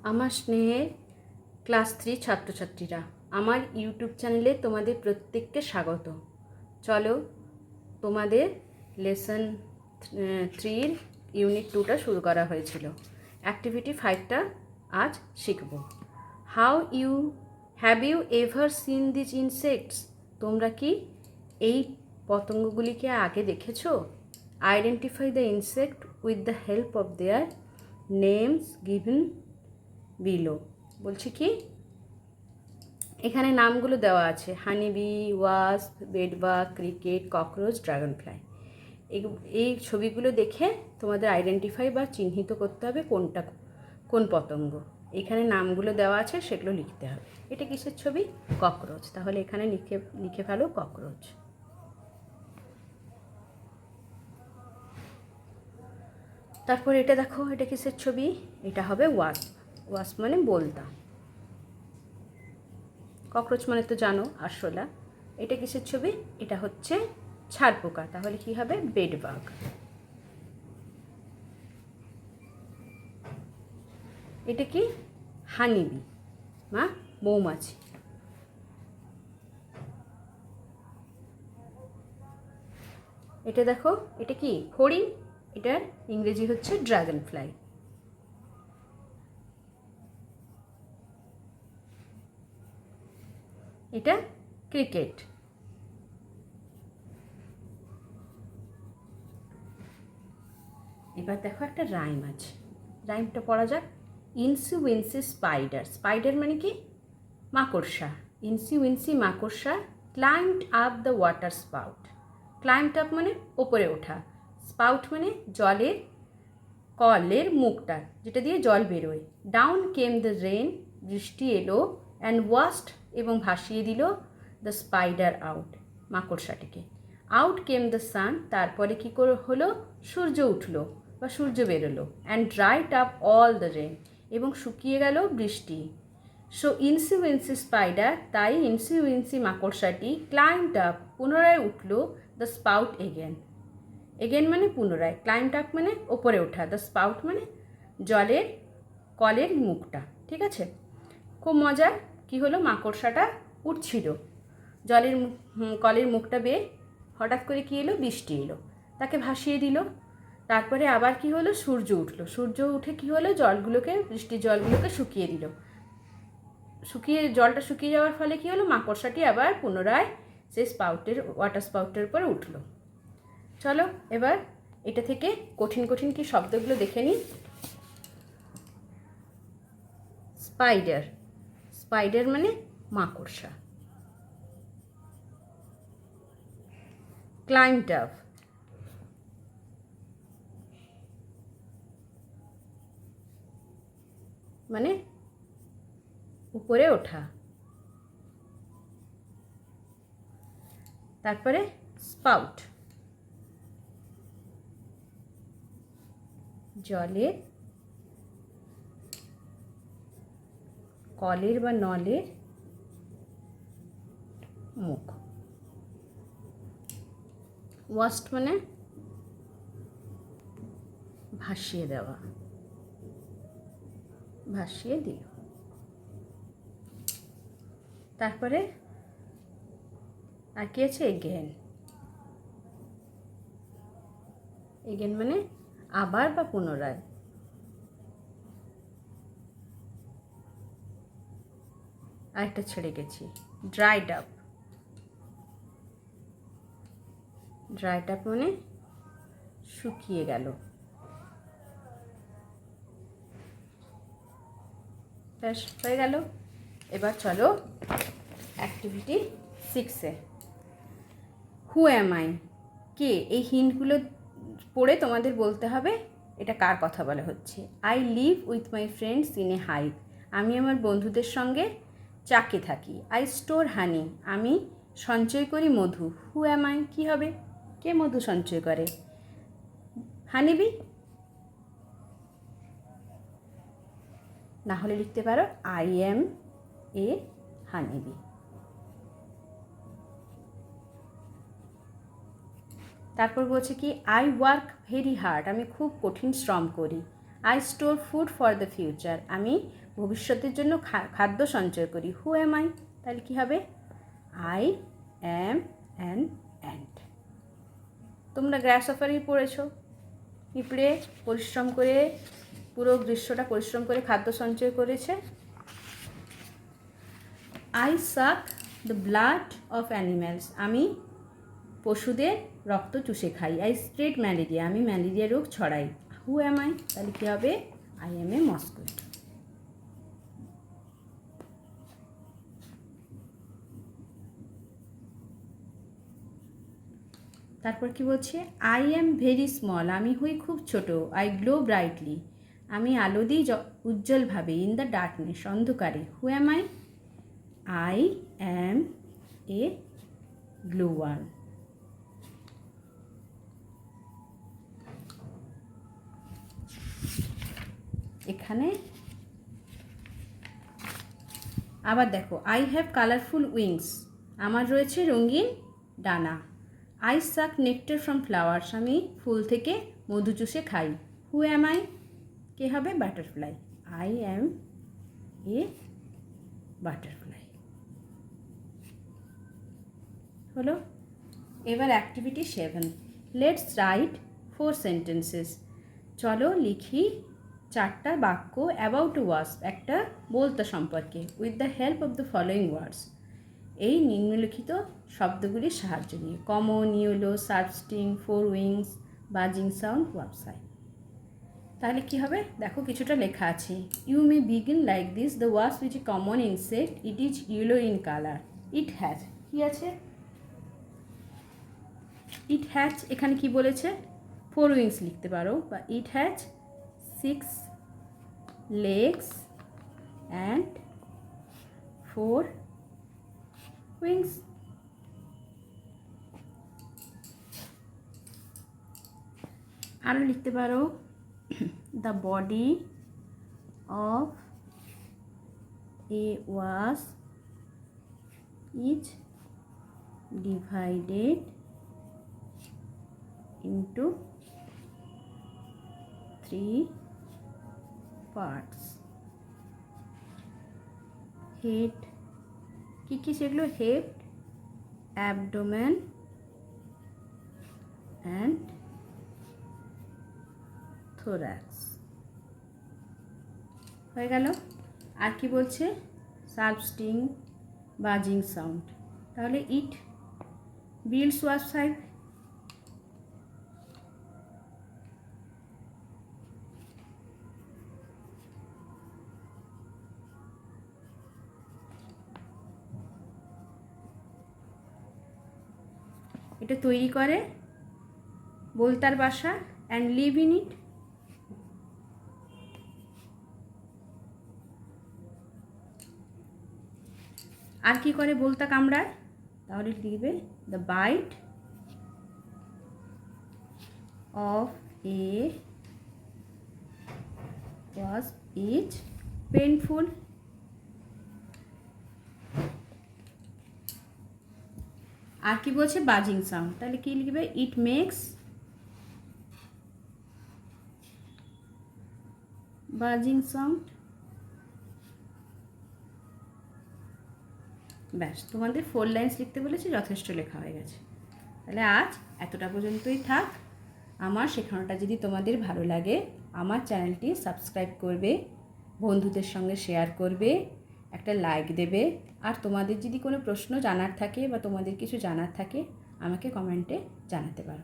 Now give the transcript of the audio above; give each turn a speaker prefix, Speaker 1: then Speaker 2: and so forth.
Speaker 1: আমার স্নেহের ক্লাস 3 ছাত্রছাত্রীরা, আমার ইউটিউব চ্যানেলে তোমাদের প্রত্যেককে স্বাগত। চলো তোমাদের লেসন 3 ইউনিট 2টা শুরু করা হয়েছিল। অ্যাক্টিভিটি 5টা আজ শিখব। Have you ever seen this insects? তোমরা কি এই পতঙ্গগুলিকে আগে দেখেছো? Identify the insect with the help of their names given below. বলছি কি, এখানে নামগুলো দেওয়া আছে: honeybee, wasp, bedbug, cricket, cockroach, dragonfly. এই ছবিগুলো দেখে তোমাদের আইডেন্টিফাই বা চিহ্নিত করতে হবে কোনটা কোন পতঙ্গ। এখানে নামগুলো দেওয়া আছে, সেগুলো লিখতে হবে। এটা কিসের ছবি? ককরোচ। তাহলে এখানে লিখে ফেলো ককরোচ। তারপর এটা দেখো, এটা কিসের ছবি? এটা হবে ওয়াস্প। ওয়াস্প মানে বোলতা। ককরোচ মানে তো জানো আরশোলা। এটা কিসের ছবি? এটা হচ্ছে ছারপোকা। তাহলে কি হবে? বেডবাগ। এটা কি? হানিবি, মৌমাছি। এটা দেখো, এটা কি? ফড়িং। এটার ইংরেজি হচ্ছে ড্রাগন ফ্লাই। এটা ক্রিকেট। এবার দেখো, একটা রাইম আছে, রাইমটা পড়া যাক। ইনসি উইনসি স্পাইডার। স্পাইডার মানে কি? মাকড়সা। ইনসি উইনসি মাকড়সা climbed up the water spout. Climbed up মানে ওপরে ওঠা, স্পাউট মানে জলের কলের মুখটা, যেটা দিয়ে জল বেরোয়। ডাউন কেম দ্য রেন, বৃষ্টি এলো। অ্যান্ড ওয়াস্ট এবং ভাসিয়ে দিল দ্য স্পাইডার আউট, মাকড়সাটিকে। আউট কেম দ্য সান, তারপরে কী করে হলো? সূর্য উঠলো বা সূর্য বেরোলো। And dried up all the rain, এবং শুকিয়ে গেল বৃষ্টি। সো ইনসি উইনসি স্পাইডার, তাই ইনসি উইনসি মাকড়সাটি ক্লাইম্বড আপ, পুনরায় উঠল, দ্য স্পাউট এগেন। এগেন মানে পুনরায়, ক্লাইম্বড আপ মানে ওপরে ওঠা, দ্য স্পাউট মানে জলের কলের মুখটা। ঠিক আছে, খুব মজার। কি হলো? মাকড়সাটা উঠছিল জলের কলের মুখটা বেয়ে, হঠাৎ করে কী এলো? বৃষ্টি এলো, তাকে ভাসিয়ে দিল। তারপরে আবার কি হলো? সূর্য উঠলো। সূর্য উঠে কি হলো? জলগুলোকে, বৃষ্টির জলগুলোকে শুকিয়ে দিল। জলটা শুকিয়ে যাওয়ার ফলে কি হলো? মাকড়সাটি আবার পুনরায় সেই ওয়াটার স্পাউটের উপরে উঠলো। চলো এবার এটা থেকে কঠিন কঠিন কি শব্দগুলো দেখে নিই। স্পাইডার। স্পাইডার মানে মাকড়সা। ক্লাইম্বড আপ মানে উপরে ওঠা। তারপরে স্পাউট, জলের কলের বা নলের মুখ। ওয়াস্ট মানে ভাসিয়ে দেওয়া, ভাসিয়ে দিল। তারপরে আর কি আছে? এগেন। এগেন মানে আবার বা পুনরায়। আরেকটা ছেড়ে গেছি, ড্রাইড আপ। ড্রাইড আপ মানে শুকিয়ে গেল। ব্যাস, হয়ে গেল। এবার চলো অ্যাক্টিভিটি 6-এ। Who am I? কে? এই হিন্টগুলো পড়ে তোমাদের বলতে হবে এটা কার কথা বলা হচ্ছে। I live with my friends in a hive. আমি আমার বন্ধুদের সঙ্গে চাকে থাকি। আই স্টোর হানি। আমি সঞ্চয় করি মধু। হু অ্যাম আই? কী হবে? কে মধু সঞ্চয় করে? হানিবি। না হলে লিখতে পারো আই অ্যাম এ হানিবি। তারপর বলছে কি? I work very hard. আমি খুব কঠিন শ্রম করি। I store food for the future, আমি ভবিষ্যতের জন্য খাদ্য সঞ্চয় করি। হু এম আই, তাহলে কী হবে? I am an ant. তোমরা গ্রাসহপারই পড়েছো, পিঁপড়ে পরিশ্রম করে পুরো গ্রীষ্মটা পরিশ্রম করে খাদ্য সঞ্চয় করেছে। I suck the blood of animals, আমি পশুদের রক্ত চুষে খাই। আই স্প্রেড ম্যালেরিয়া, আমি ম্যালেরিয়া রোগ ছড়াই। হু অ্যাম আই, তাহলে কী হবে? I am a mosquito. তারপর কি বলছে? আই এম ভেরি স্মল, আমি হই খুব ছোট। আই গ্লো ব্রাইটলি, আমি আলো দিই উজ্জ্বলভাবে। ইন দ্য ডার্কনেস, অন্ধকারে। হু অ্যাম আই? আই অ্যাম এ গ্লোয়ার। এখানে আবার দেখো, আই হ্যাভ কালারফুল উইংস, আমার রয়েছে রঙিন ডানা। আই সাক নেক্টার ফ্রম ফ্লাওয়ার্স, আমি ফুল থেকে মধু চুষে খাই। হু অ্যাম আই? কে হবে? Butterfly. I am a butterfly. হলো। এবার অ্যাক্টিভিটি 7, লেটস রাইট 4 সেন্টেন্সেস। চলো লিখি 4টা বাক্য অ্যাবাউট ওয়াস্প, একটা বলতা সম্পর্কে। With the help of the following words, এই নিম্নলিখিত শব্দগুলির সাহায্য নিয়ে। Common, yellow, sharp sting, 4 wings, buzzing sound, ওয়াবসাই। তাহলে কী হবে? দেখো কিছুটা লেখা আছে। You may begin like this, the wasp is a common insect, it is yellow in colour, it has, কী আছে? ইট হ্যাজ, এখানে কি বলেছে? 4 উইংস লিখতে পারো, বা it has 6 legs and 4 wings. আরও লিখতে পারো, the body of a wasp is divided into 3 parts. Head, কী কী সেগুলো? Head, abdomen and thorax. হয়ে গেল। আর কি বলছে? Sharp sting, বাজিং sound. তাহলে ইট বিল্ডস ওয়াস্প হাইভ। এটা তৈরি করে বলতার বাসা, অ্যান্ড লিভ ইন ইট। আর কি করে বলতা কামড়ায়? তাহলে লিখবে, the bite of a wasp is painful. আর কি বলছে? Buzzing sound. তাহলে কি লিখবে? It makes buzzing sound. ব্যাস, তোমাদের 4 লাইন্স লিখতে বলেছি, যথেষ্ট লেখা হয়ে গেছে। তাহলে আজ এতটা পর্যন্তই থাক। আমার শেখানোটা যদি তোমাদের ভালো লাগে, আমার চ্যানেলটি সাবস্ক্রাইব করবে, বন্ধুদের সঙ্গে শেয়ার করবে, একটা লাইক দেবে। আর তোমাদের যদি কোনো প্রশ্ন জানার থাকে বা তোমাদের কিছু জানার থাকে, আমাকে কমেন্টে জানাতে পারো।